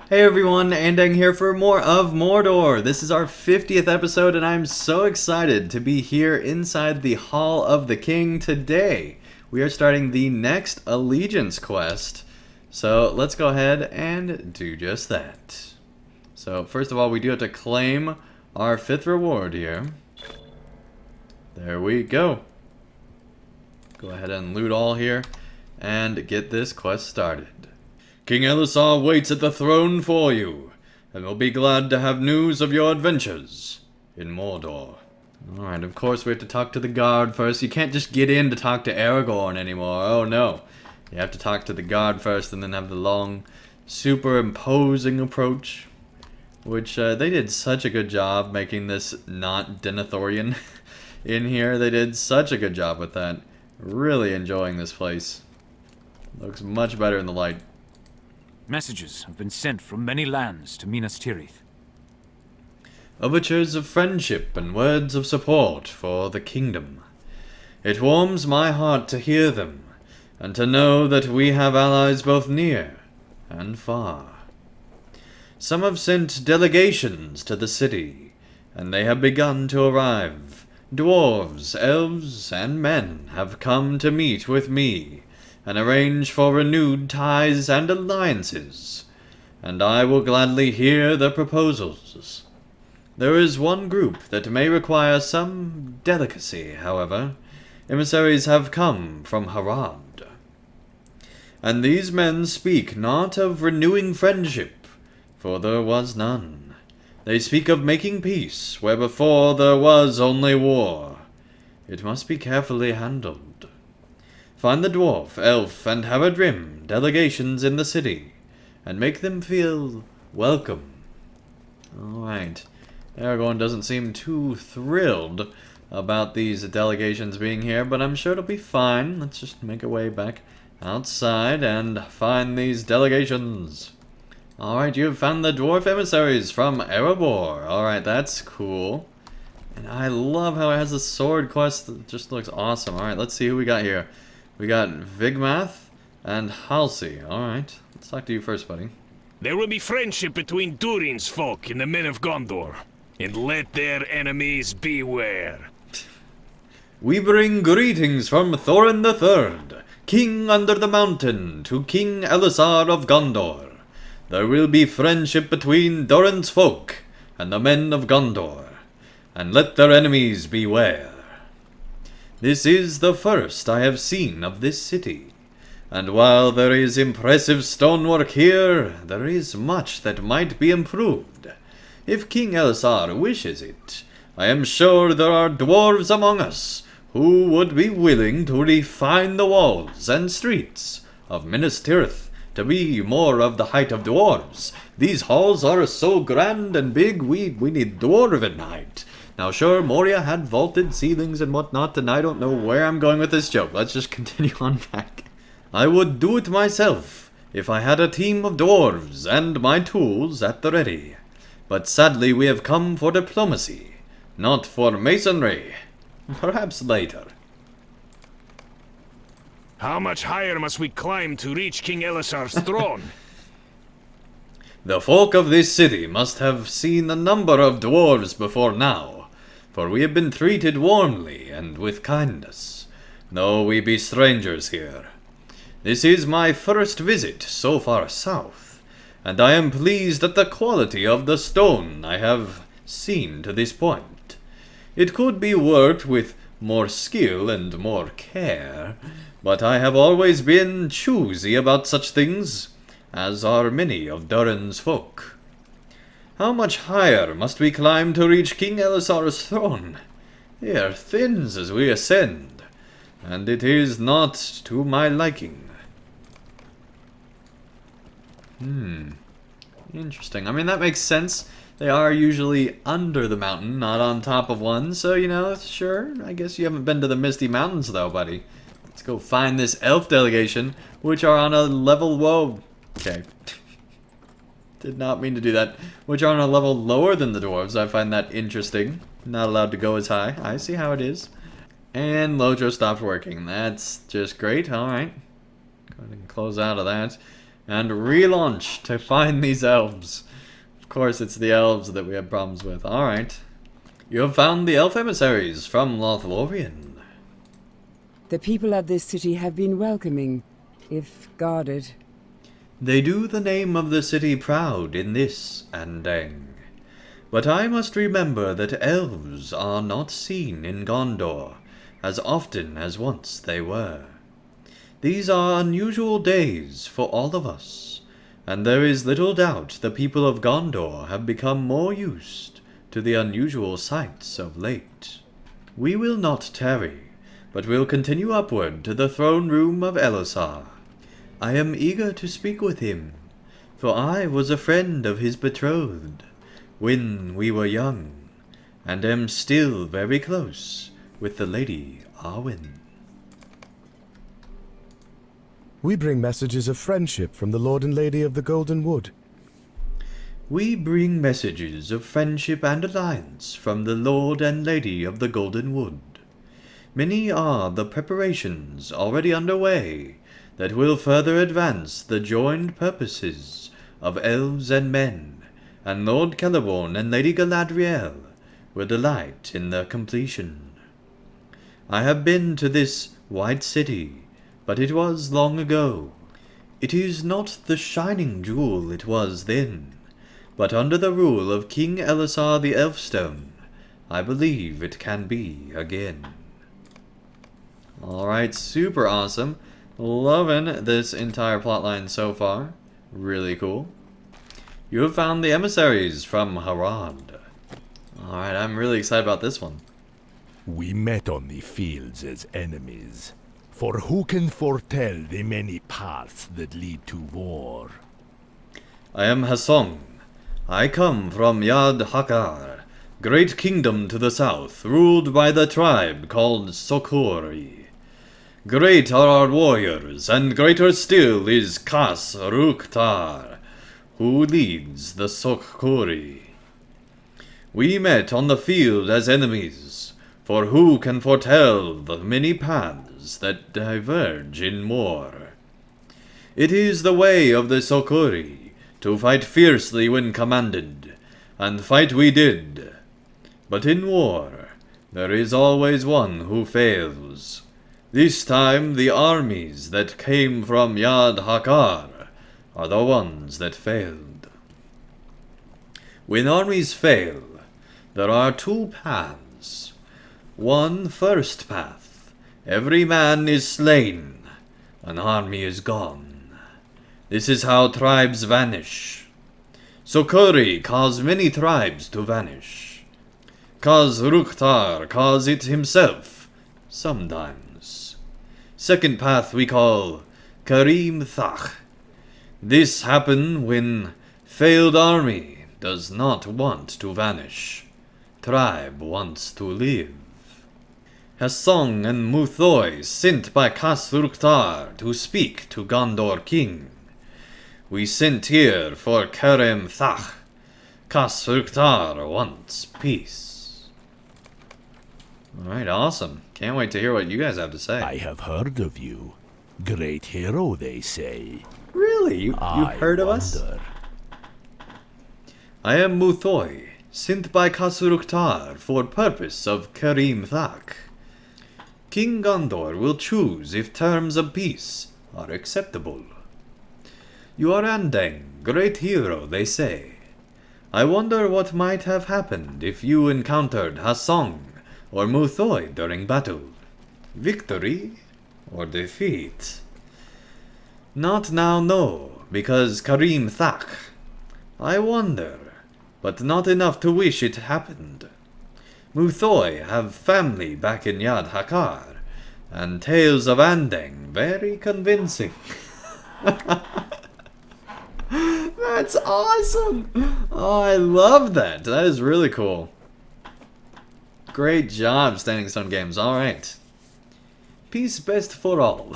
Hey everyone, Andang here for more of Mordor. This is our 50th episode and I'm so excited to be here inside the Hall of the King today. We are starting the next Allegiance quest, so let's go ahead and do just that. So first of all, we do have to claim our 5th reward here. There we go. Go ahead and loot all here and get this quest started. King Elessar waits at the throne for you, and will be glad to have news of your adventures in Mordor. Alright, of course we have to talk to the guard first. You can't just get in to talk to Aragorn anymore. Oh no. You have to talk to the guard first and then have the long, super imposing approach. Which, they did such a good job making this not Denethorian in here. They did such a good job with that. Really enjoying this place. Looks much better in the light. Messages have been sent from many lands to Minas Tirith. Overtures of friendship and words of support for the kingdom. It warms my heart to hear them, and to know that we have allies both near and far. Some have sent delegations to the city, and they have begun to arrive. Dwarves, elves, and men have come to meet with me, and arrange for renewed ties and alliances, and I will gladly hear their proposals. There is one group that may require some delicacy, however. Emissaries have come from Harad. And these men speak not of renewing friendship, for there was none. They speak of making peace, where before there was only war. It must be carefully handled. Find the dwarf, elf, and Haradrim delegations in the city, and make them feel welcome. Alright. Aragorn doesn't seem too thrilled about these delegations being here, but I'm sure it'll be fine. Let's just make our way back outside and find these delegations. Alright, you have found the dwarf emissaries from Erebor. Alright, that's cool. And I love how it has a sword quest that just looks awesome. Alright, let's see who we got here. We got Vigmath and Halsey. Alright, let's talk to you first, buddy. There will be friendship between Durin's folk and the men of Gondor, and let their enemies beware. We bring greetings from Thorin III, King under the mountain, to King Elessar of Gondor. There will be friendship between Durin's folk and the men of Gondor, and let their enemies beware. This is the first I have seen of this city, and while there is impressive stonework here, there is much that might be improved. If King Elessar wishes it, I am sure there are dwarves among us who would be willing to refine the walls and streets of Minas Tirith to be more of the height of dwarves. These halls are so grand and big, we need dwarven height. Now sure, Moria had vaulted ceilings and whatnot, and I don't know where I'm going with this joke. Let's just continue on back. I would do it myself, if I had a team of dwarves and my tools at the ready. But sadly we have come for diplomacy, not for masonry. Perhaps later. How much higher must we climb to reach King Elessar's throne? The folk of this city must have seen a number of dwarves before now, for we have been treated warmly and with kindness, though we be strangers here. This is my first visit so far south, and I am pleased at the quality of the stone I have seen to this point. It could be worked with more skill and more care, but I have always been choosy about such things, as are many of Durin's folk. How much higher must we climb to reach King Elessar's throne? The air thins as we ascend, and it is not to my liking. Interesting. I mean, that makes sense. They are usually under the mountain, not on top of one, so, you know, sure, I guess you haven't been to the Misty Mountains, though, buddy. Let's go find this elf delegation, which are on a level... Whoa. Okay. Did not mean to do that. Which are on a level lower than the dwarves. I find that interesting. Not allowed to go as high. I see how it is. And Lotro stopped working. That's just great. Alright. Go ahead and close out of that. and relaunch to find these elves. Of course, it's the elves that we have problems with. Alright. You have found the elf emissaries from Lothlorien. The people of this city have been welcoming, if guarded. They do the name of the city proud in this Andang. But I must remember that elves are not seen in Gondor as often as once they were. These are unusual days for all of us, and there is little doubt the people of Gondor have become more used to the unusual sights of late. We will not tarry, but will continue upward to the throne room of Elisar. I am eager to speak with him, for I was a friend of his betrothed when we were young, and am still very close with the Lady Arwen. We bring messages of friendship from the Lord and Lady of the Golden Wood. We bring messages of friendship and alliance from the Lord and Lady of the Golden Wood. Many are the preparations already underway that will further advance the joined purposes of elves and men, and Lord Celeborn and Lady Galadriel will delight in their completion. I have been to this white city, but it was long ago. It is not the shining jewel it was then, but under the rule of King Elisar the Elfstone, I believe it can be again. Alright, super awesome. Loving this entire plotline so far. Really cool. You have found the emissaries from Harad. Alright, I'm really excited about this one. We met on the fields as enemies. For who can foretell the many paths that lead to war? I am Hasong. I come from Yad Hakar, great kingdom to the south, ruled by the tribe called Sokori. Great are our warriors, and greater still is Kas Ruktar, who leads the Sokori. We met on the field as enemies, for who can foretell the many paths that diverge in war? It is the way of the Sokori to fight fiercely when commanded, and fight we did. But in war, there is always one who fails. This time the armies that came from Yad Hakar are the ones that failed. When armies fail, there are two paths. One first path, every man is slain, an army is gone. This is how tribes vanish. Sokori caused many tribes to vanish. Kaz Ruktar caused it himself, sometimes. Second path we call Karim Thach. This happened when failed army does not want to vanish. Tribe wants to live. Hasong and Muthoi sent by Kas Ruktar to speak to Gondor king. We sent here for Karim Thach. Kas Ruktar wants peace. Alright, awesome. Can't wait to hear what you guys have to say. I have heard of you. Great hero, they say. Really? You heard of us? I am Muthoi, sent by Kas Ruktar for purpose of Karim Thach. King Gondor will choose if terms of peace are acceptable. You are Andang, great hero, they say. I wonder what might have happened if you encountered Hasong or Muthoi during battle. Victory or defeat? Not now, no, because Karim Thach. I wonder, but not enough to wish it happened. Muthoi have family back in Yad Hakar, and tales of Andang very convincing. That's awesome! Oh, I love that. That is really cool. Great job, Standing Stone Games. Alright. Peace best for all.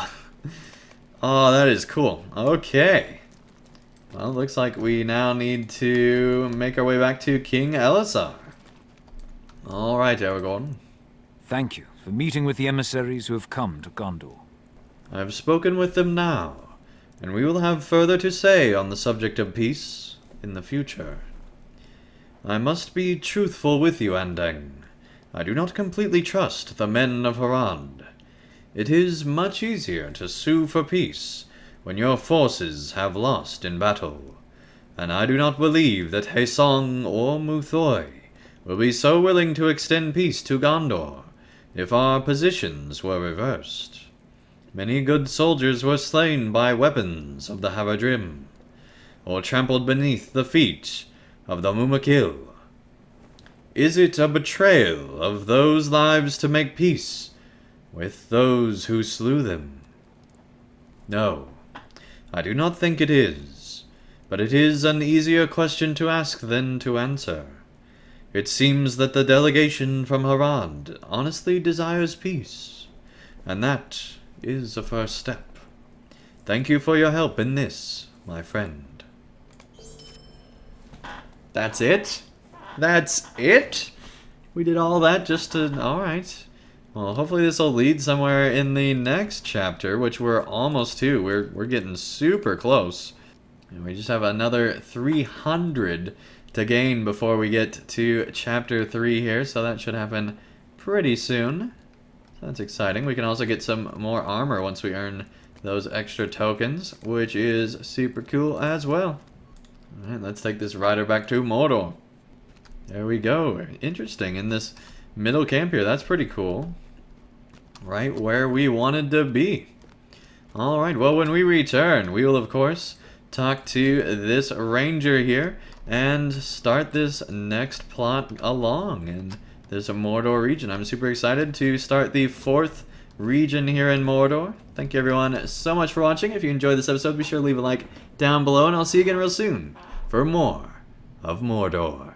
Oh, that is cool. Okay. Well, looks like we now need to make our way back to King Elisar. Alright, Aragorn. Thank you for meeting with the emissaries who have come to Gondor. I have spoken with them now, and we will have further to say on the subject of peace in the future. I must be truthful with you, Andang. I do not completely trust the men of Harad. It is much easier to sue for peace when your forces have lost in battle, and I do not believe that Haesong or Muthoi will be so willing to extend peace to Gondor if our positions were reversed. Many good soldiers were slain by weapons of the Haradrim, or trampled beneath the feet of the Mumakil. Is it a betrayal of those lives to make peace with those who slew them? No, I do not think it is, but it is an easier question to ask than to answer. It seems that the delegation from Harad honestly desires peace, and that is a first step. Thank you for your help in this, my friend. That's it? That's it? We did all that just to... Alright. Well, hopefully this will lead somewhere in the next chapter, which we're almost to. We're getting super close. And we just have another 300 to gain before we get to chapter 3 here, so that should happen pretty soon. So that's exciting. We can also get some more armor once we earn those extra tokens, which is super cool as well. Alright, let's take this rider back to Mordor. There we go. Interesting. In this middle camp here, that's pretty cool. Right where we wanted to be. Alright, well, when we return, we will, of course, talk to this ranger here and start this next plot along in this Mordor region. I'm super excited to start the 4th region here in Mordor. Thank you everyone so much for watching. If you enjoyed this episode, be sure to leave a like down below, and I'll see you again real soon for more of Mordor.